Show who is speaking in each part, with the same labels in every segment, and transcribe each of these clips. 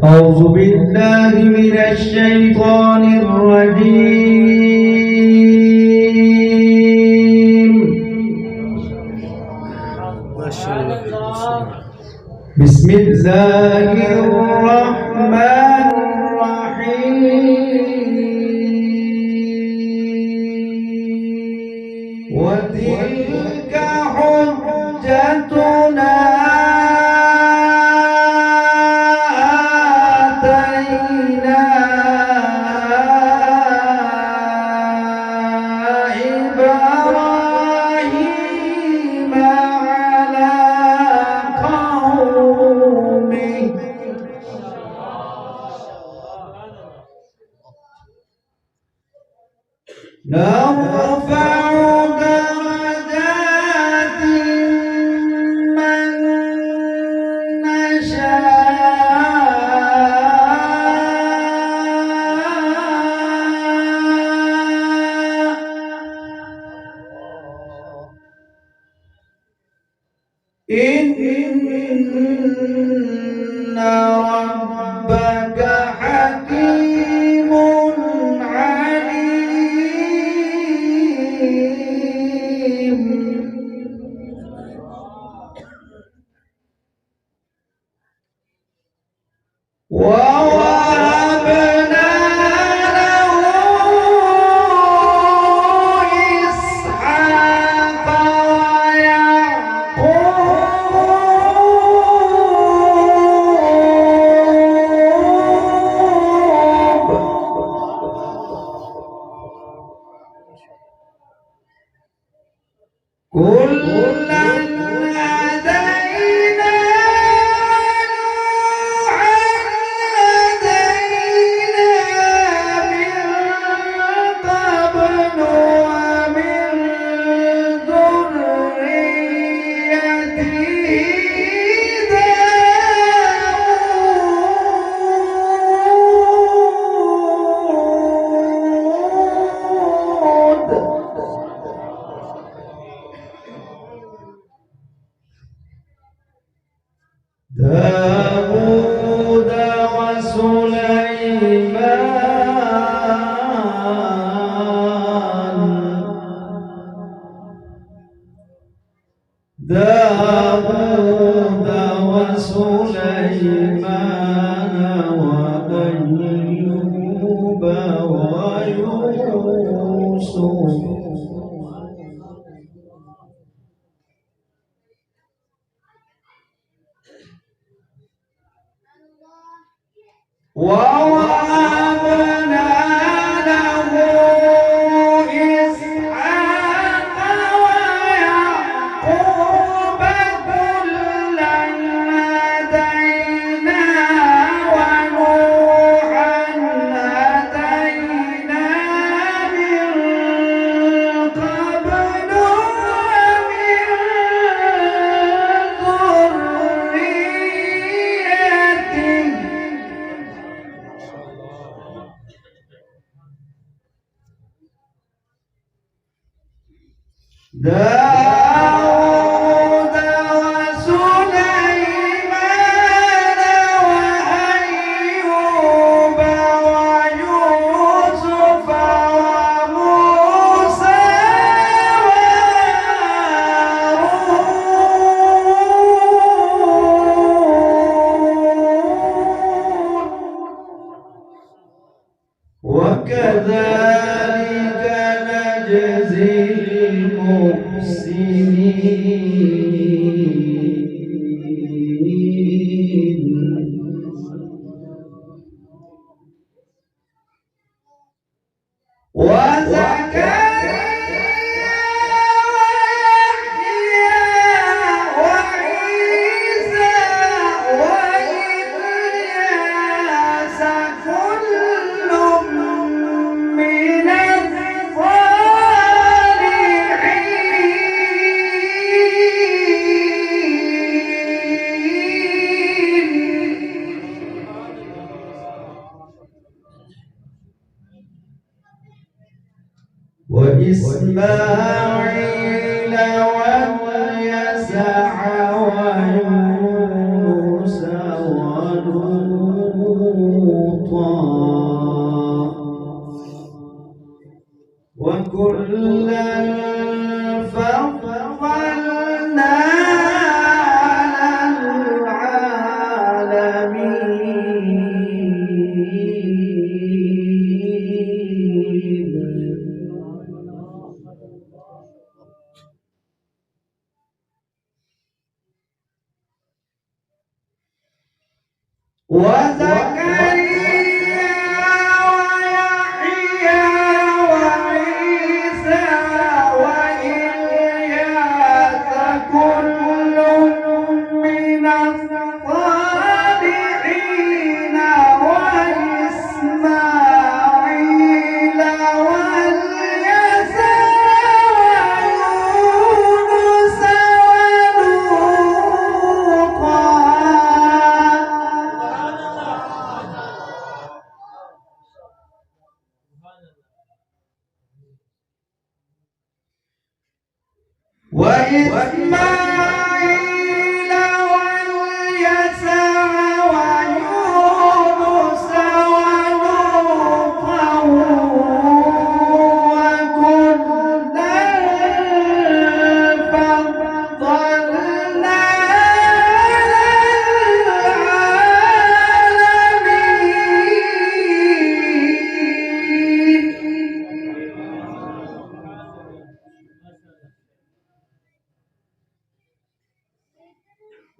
Speaker 1: أعوذ بالله من الشيطان الرجيم. بسم الله الرحمن الرحيم. وتلك حجتنا نرفع درجات من نشاء إن ربك حكيم عليم. ووهبنا له إسحاق ويعقوب كلا هدينا داود وسليمان. داود وسليمان وأيوب ويوسف ووهبنا له إسحاق ويعقوب كلا هدينا ونوحا هدينا من قبل ومن ذريته داود وسليمان وأيوب ويوسف وموسى وهارون وكذلك نجزي المحسنين. وزكريا ويحيى وعيسى وإلياس كل من وإسماعيل واليسع ويونس ولوطا كلا فضلنا على العالمين. وزكريا ويحيى وعيسى وإلياس كل من الصالحين وإسماعيل واليسع ويونس ولوطا. وإسماعيل واليسع ويونس ولوطا وكلا فضلنا على العالمين.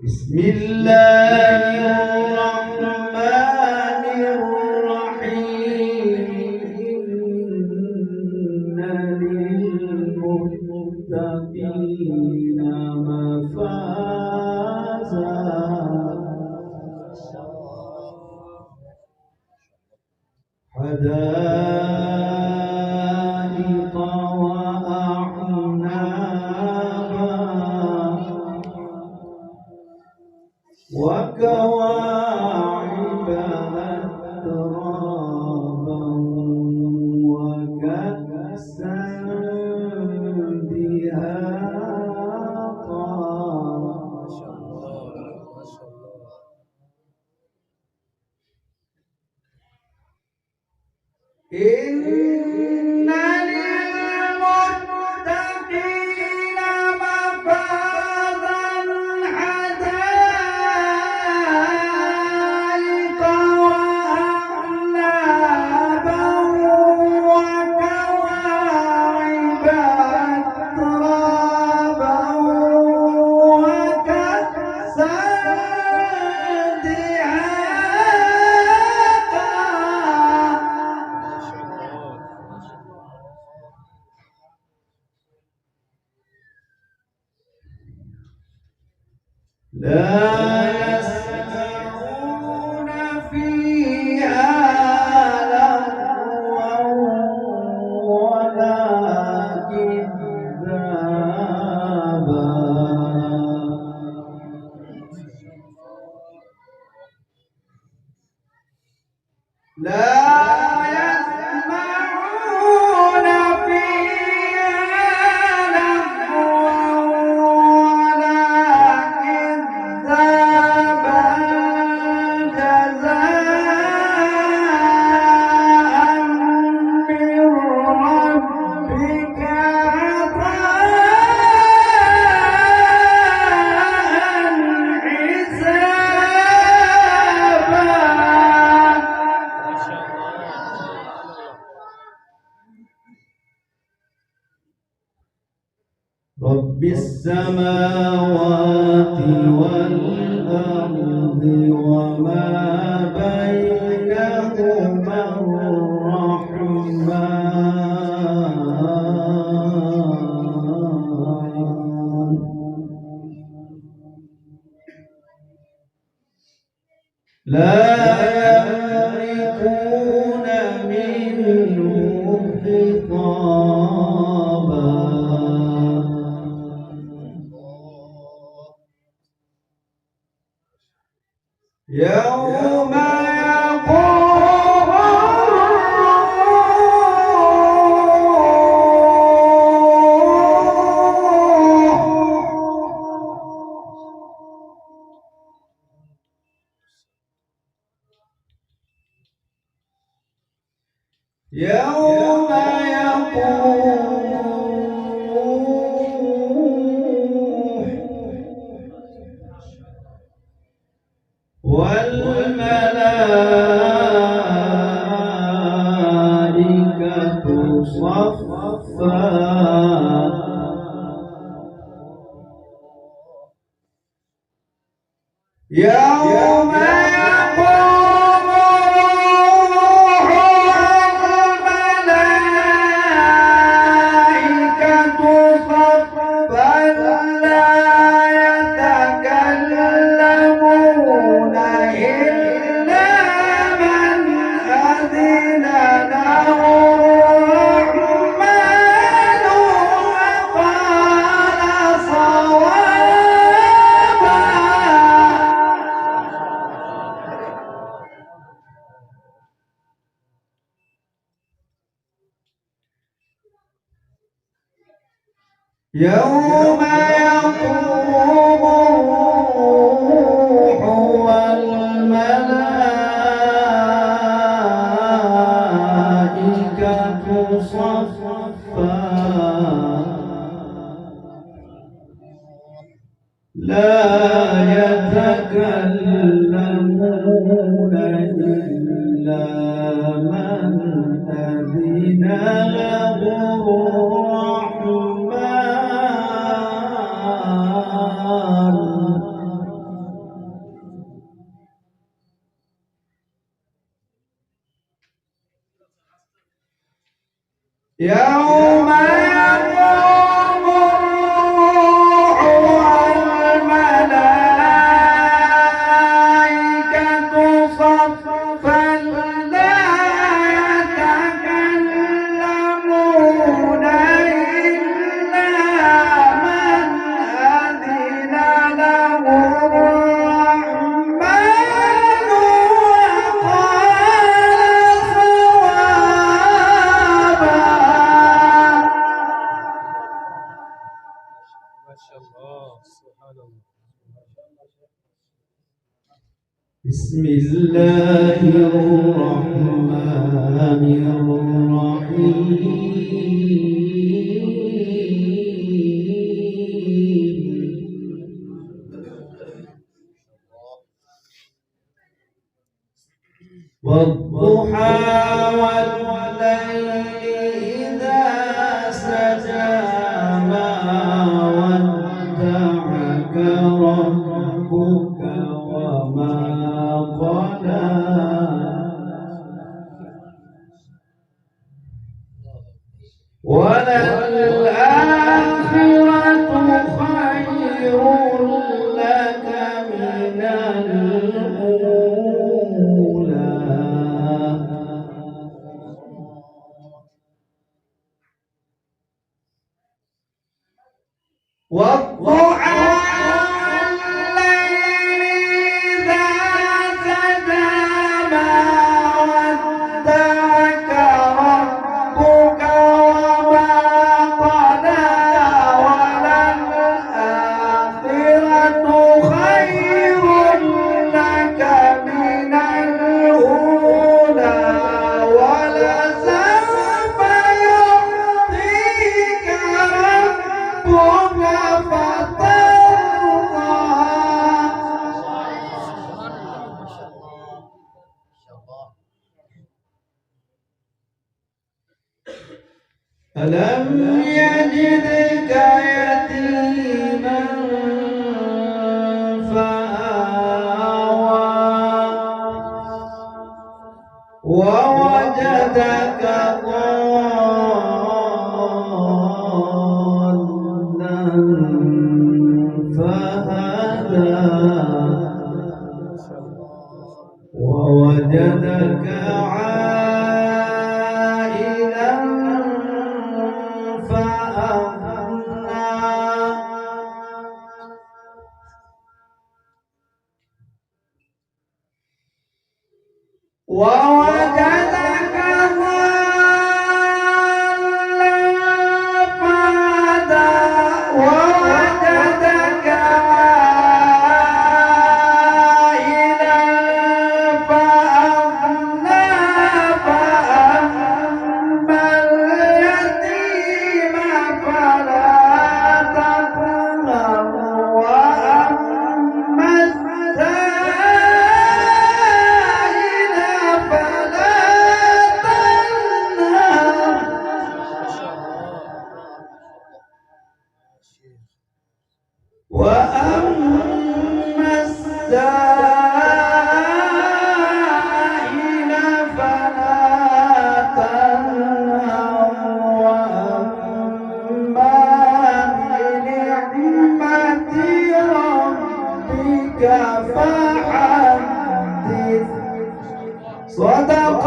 Speaker 1: بسم الله الرحمن الرحيم. إن للمتقين مفازا حدائق وأعنابا وكواعب أترابا وكأسا دهاقا. إن للمتقين مفازا حدائق وأعنابا وكواعب أترابا وكأسا لا يسمعون فيها لغوا ولا كذابا. لا يسمعون فيها لغوا ولا كذابا. جزاء من ربك عطاء حسابا. رب السماوات والأرض وما بينهما الرحمن لا يملكون منه خطابا. يوم يقوم يوم يقوم يوم يقوم الروح والملائكة صفا لا يتكلمون إلا من أذن له الرحمن. يوم يقوم الروح والملائكة صفا لا يتكلمون إلا من أذن له الرحمن وقال صوابا.
Speaker 2: ما شاء الله، سبحان الله.
Speaker 1: بسم الله الرحمن الرحيم. والضحى والليل إذا سجى ما ودعك ربك وما قلى وللآخرة خير لك من الأولى. والضحى والليل إذا سجى ما ودعك ربك وما قلى وللآخرة خير لك من الأولى ولسوف يعطيك ربك فترضى. ألم يجدك يتيما فآوى ووجدك ضالا فهدى ووجدك عائلا فأغنى ووجدك ضالا فهدى ووجدك عائلا فأغنى فأما اليتيم فلا تقهر وأما السائل فلا تنهر. وأما السائل فلا تنهر وأما بنعمة ربك فحدث. صدق